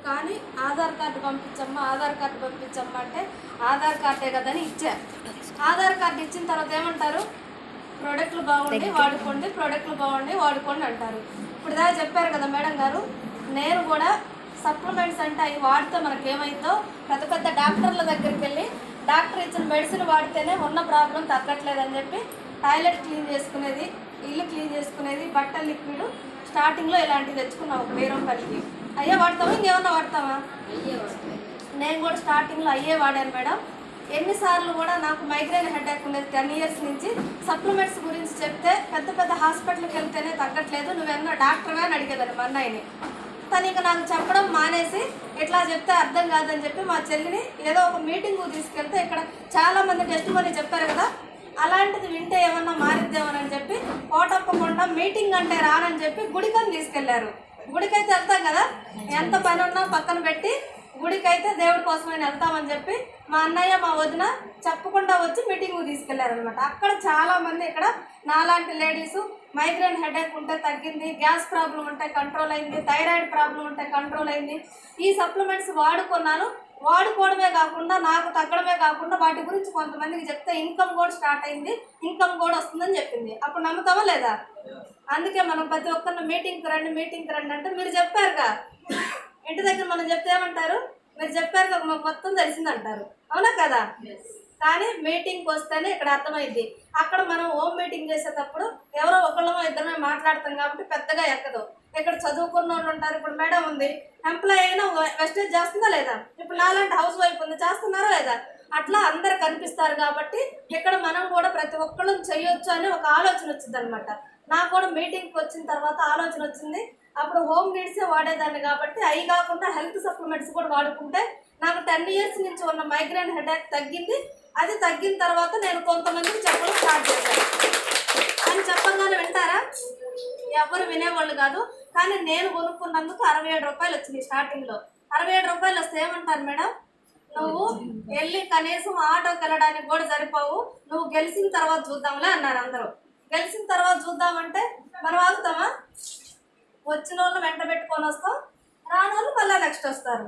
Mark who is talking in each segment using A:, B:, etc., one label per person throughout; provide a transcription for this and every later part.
A: కానీ ఆధార్ కార్డు పంపించమ్మా అంటే ఆధార్ కార్డే కదని ఇచ్చా. ఆధార్ కార్డు ఇచ్చిన తర్వాత ఏమంటారు, ప్రోడక్ట్లు బాగుండి వాడుకోండి అంటారు. ఇప్పుడు దా చెప్పారు కదా మేడం గారు, నేను కూడా సప్లిమెంట్స్ అంటే అవి వాడితే మనకేమైందో పెద్ద పెద్ద డాక్టర్ల దగ్గరికి వెళ్ళి డాక్టర్ ఇచ్చిన మెడిసిన్ వాడితేనే ఉన్న ప్రాబ్లం తగ్గట్లేదని చెప్పి టాయిలెట్ క్లీన్ చేసుకునేది, ఇల్లు క్లీన్ చేసుకునేది, బట్టల లిక్విడ్ స్టార్టింగ్లో ఇలాంటివి తెచ్చుకున్నాం 1000 రూపాయలకి. అయ్యే వాడతామా, ఇంకేమన్నా వాడతామా? నేను కూడా స్టార్టింగ్లో అయ్యే వాడాను మేడం. ఎన్నిసార్లు కూడా నాకు మైగ్రేన్ హెడేక్ ఉండేది 10 ఇయర్స్ నుంచి. సప్లిమెంట్స్ గురించి చెప్తే పెద్ద పెద్ద హాస్పిటల్కి వెళ్తేనే తగ్గట్లేదు, నువ్వేమన్నా డాక్టర్గా అని అడిగేదాన్ని మా అన్నయ్యని. తను ఇక నాకు చెప్పడం మానేసి ఇట్లా చెప్తే అర్థం కాదని చెప్పి మా చెల్లిని ఏదో ఒక మీటింగ్ తీసుకెళ్తే ఇక్కడ చాలామంది టెస్ట్ మనీ చెప్పారు కదా, అలాంటిది వింటే ఏమన్నా మారిద్దేమోనని చెప్పి కోటప్పకుండా మీటింగ్ అంటే రానని చెప్పి గుడికని తీసుకెళ్లారు. గుడికైతే వెళ్తాం కదా, ఎంత పని ఉన్నా పక్కన పెట్టి గుడికైతే దేవుడి కోసమైనా వెళ్తామని చెప్పి మా అన్నయ్య మా వదిన చెప్పకుండా వచ్చి మీటింగ్ తీసుకెళ్లారనమాట. అక్కడ చాలామంది ఇక్కడ నాలాంటి లేడీసు మైగ్రేన్ హెడేక్ ఉంటే తగ్గింది, గ్యాస్ ప్రాబ్లం ఉంటే కంట్రోల్ అయింది, థైరాయిడ్ ప్రాబ్లం ఉంటే కంట్రోల్ అయింది. ఈ సప్లిమెంట్స్ వాడుకున్నాను. వాడుకోవడమే కాకుండా నాకు తగ్గడమే కాకుండా వాటి గురించి కొంతమందికి చెప్తే ఇన్కమ్ కూడా స్టార్ట్ అయింది, ఇన్కమ్ కూడా వస్తుందని చెప్పింది. అప్పుడు నమ్ముతామా లేదా? అందుకే మనం ప్రతి ఒక్కరిని మీటింగ్కి రండి అంటే మీరు చెప్పారుగా, ఇంటి దగ్గర మనం చెప్తే ఏమంటారు, మీరు చెప్పారుగా మాకు మొత్తం తెలిసిందంటారు. అవునా కదా? కానీ మీటింగ్కి వస్తేనే ఇక్కడ అర్థమైంది. అక్కడ మనం హోమ్ మీటింగ్ చేసేటప్పుడు ఎవరో ఒకళ్ళమో ఇద్దరమే మాట్లాడతాం కాబట్టి పెద్దగా ఎక్కదు. ఇక్కడ చదువుకున్న వాళ్ళు ఉంటారు. ఇప్పుడు మేడం ఉంది, ఎంప్లాయ్ అయినా వెస్టేజ్ చేస్తుందా లేదా? ఇప్పుడు నాలాంటి హౌస్ వైఫ్ ఉంది, చేస్తున్నారా లేదా? అట్లా అందరు కనిపిస్తారు కాబట్టి ఇక్కడ మనం కూడా ప్రతి ఒక్కళ్ళు చేయొచ్చు అని ఒక ఆలోచన వచ్చింది అనమాట. నాకు కూడా మీటింగ్కి వచ్చిన తర్వాత ఆలోచన వచ్చింది. అప్పుడు హోమ్ నీడ్సే వాడేదాన్ని కాబట్టి అవి కాకుండా హెల్త్ సప్లిమెంట్స్ కూడా వాడుకుంటే నాకు 10 ఇయర్స్ నుంచి ఉన్న మైగ్రేన్ హెడేక్ తగ్గింది. అది తగ్గిన తర్వాత నేను కొంతమందికి చెప్పడం స్టార్ట్ చేశాను. అని చెప్పగానే వింటారా? ఎవరు వినేవాళ్ళు కాదు. కానీ నేను కొనుక్కున్నందుకు 67 రూపాయలు వచ్చింది స్టార్టింగ్లో. 67 రూపాయలు వస్తే ఏమంటారు మేడం, నువ్వు వెళ్ళి కనీసం ఆటోకి వెళ్ళడానికి కూడా సరిపోవు, నువ్వు గెలిచిన తర్వాత చూద్దాంలే అన్నారు అందరూ. గెలిచిన తర్వాత చూద్దామంటే మనం ఆగుతామా? వచ్చిన వాళ్ళు వెంట పెట్టుకొని వస్తాం, రాని వాళ్ళు మళ్ళీ నెక్స్ట్ వస్తారు.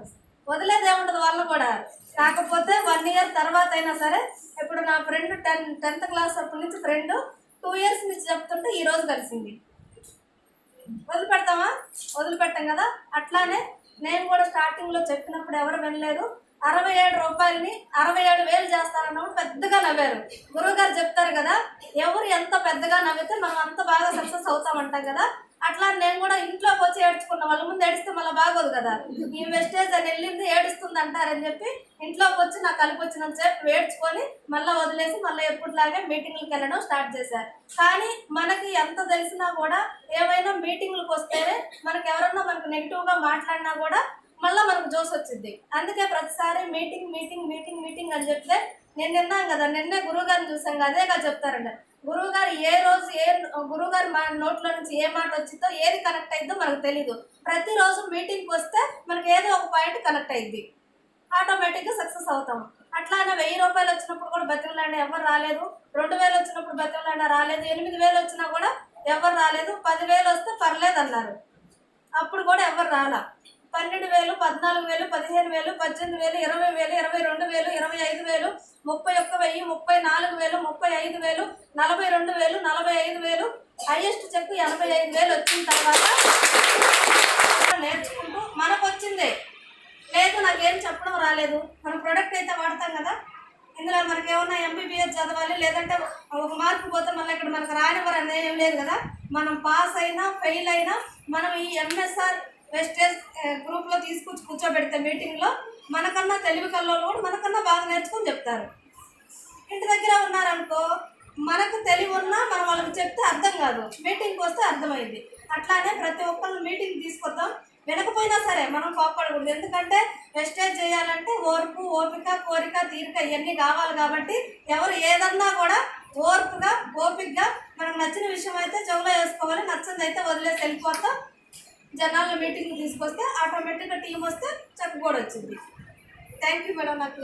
A: వదిలేది ఏముండదు వాళ్ళు కూడా. కాకపోతే 1 ఇయర్ తర్వాత అయినా సరే, ఇప్పుడు నా ఫ్రెండ్ 10th క్లాస్ అప్పటి నుంచి ఫ్రెండ్ 2 ఇయర్స్ నుంచి చెప్తుంటే ఈరోజు కలిసింది. వదిలిపెడతామా? వదిలిపెట్టాం కదా. అట్లానే నేను కూడా స్టార్టింగ్లో చెప్పినప్పుడు ఎవరు వినలేదు. 67 రూపాయలని 67,000 చేస్తారన్నప్పుడు పెద్దగా నవ్వారు. గురువుగారు చెప్తారు కదా, ఎవరు ఎంత పెద్దగా నవ్వితే మనం అంత బాగా సక్సెస్ అవుతామంటాం కదా. అట్లా నేను కూడా ఇంట్లోకి వచ్చి ఏడ్చుకున్న, వాళ్ళ ముందు ఏడిస్తే మళ్ళీ బాగోదు కదా. ఈ వెస్టేజ్ అని వెళ్ళింది ఏడుస్తుంది అంటారని చెప్పి ఇంట్లోకి వచ్చి నాకు కలిపి వచ్చినంత సేపు ఏడ్చుకొని మళ్ళీ వదిలేసి మళ్ళీ ఎప్పటిలాగే మీటింగ్లకు వెళ్ళడం స్టార్ట్ చేశారు. కానీ మనకి ఎంత తెలిసినా కూడా ఏమైనా మీటింగ్లకు వస్తేనే మనకి ఎవరన్నా మనకు నెగిటివ్గా మాట్లాడినా కూడా మళ్ళీ మనకు జోస్ వచ్చింది. అందుకే ప్రతిసారి మీటింగ్ అని చెప్తే నేను విన్నాం కదా, నిన్నే గురువుగారిని చూసాం కదా, అదేగా చెప్తారంట. గురువుగారు ఏ రోజు గురువుగారు మా నోట్లో నుంచి ఏ మాట వచ్చిందో, ఏది కనెక్ట్ అయిందో మనకు తెలీదు. ప్రతిరోజు మీటింగ్కి వస్తే మనకి ఏదో ఒక పాయింట్ కనెక్ట్ అయింది, ఆటోమేటిక్గా సక్సెస్ అవుతాం. అట్లానే 1000 రూపాయలు వచ్చినప్పుడు కూడా బతిమలాడినా ఎవరు రాలేదు, 2000 వచ్చినప్పుడు బతిమలాడినా రాలేదు, 8000 వచ్చినా కూడా ఎవరు రాలేదు, 10,000 వస్తే పర్లేదు అన్నారు, అప్పుడు కూడా ఎవరు రాలా. 12,000, 14,000, 15,000, 18,000, 20,000, 22,000, 25,000, 31,000, 34,000, 35,000, 42,000, 45,000, హైయెస్ట్ చెక్ 85,000 వచ్చిన తర్వాత నేర్చుకుంటూ మనకు వచ్చిందే. లేదు నాకేం చెప్పడం రాలేదు, మన ప్రోడక్ట్ అయితే వాడతాం కదా, ఇందులో మనకి ఏమన్నా MBBS చదవాలి, లేదంటే ఒక మార్కు పోతే మళ్ళీ ఇక్కడ మనకు రానివ్వరు అనేది ఏం లేదు కదా. మనం పాస్ అయినా ఫెయిల్ అయినా మనం ఈ MSR వెస్టేజ్ గ్రూప్లో తీసుకొచ్చి కూర్చోబెడితే మీటింగ్లో మనకన్నా తెలివి కల్లోళ్ళు కూడా మనకన్నా బాగా నేర్చుకొని చెప్తారు. ఇంటి దగ్గర ఉన్నారనుకో, మనకు తెలివి ఉన్నా మనం వాళ్ళకి చెప్తే అర్థం కాదు, మీటింగ్కి వస్తే అర్థమైంది. అట్లానే ప్రతి ఒక్కళ్ళు మీటింగ్ తీసుకొద్దాం. వినకపోయినా సరే మనం కోపడకూడదు, ఎందుకంటే వెస్టేజ్ చేయాలంటే ఓర్పు, ఓపిక, కోరిక, తీరిక ఇవన్నీ కావాలి. కాబట్టి ఎవరు ఏదన్నా కూడా ఓర్పుగా, ఓపికగా మనకు నచ్చిన విషయం అయితే చెవులో వేసుకోవాలి, నచ్చింది అయితే వదిలేసి వెళ్ళిపోతాం. జనాల మీటింగ్ తీసుకొస్తే ఆటోమేటిక్గా టీం వస్తే చెక్ కూడా వచ్చింది. థ్యాంక్ యూ మేడం, నాకు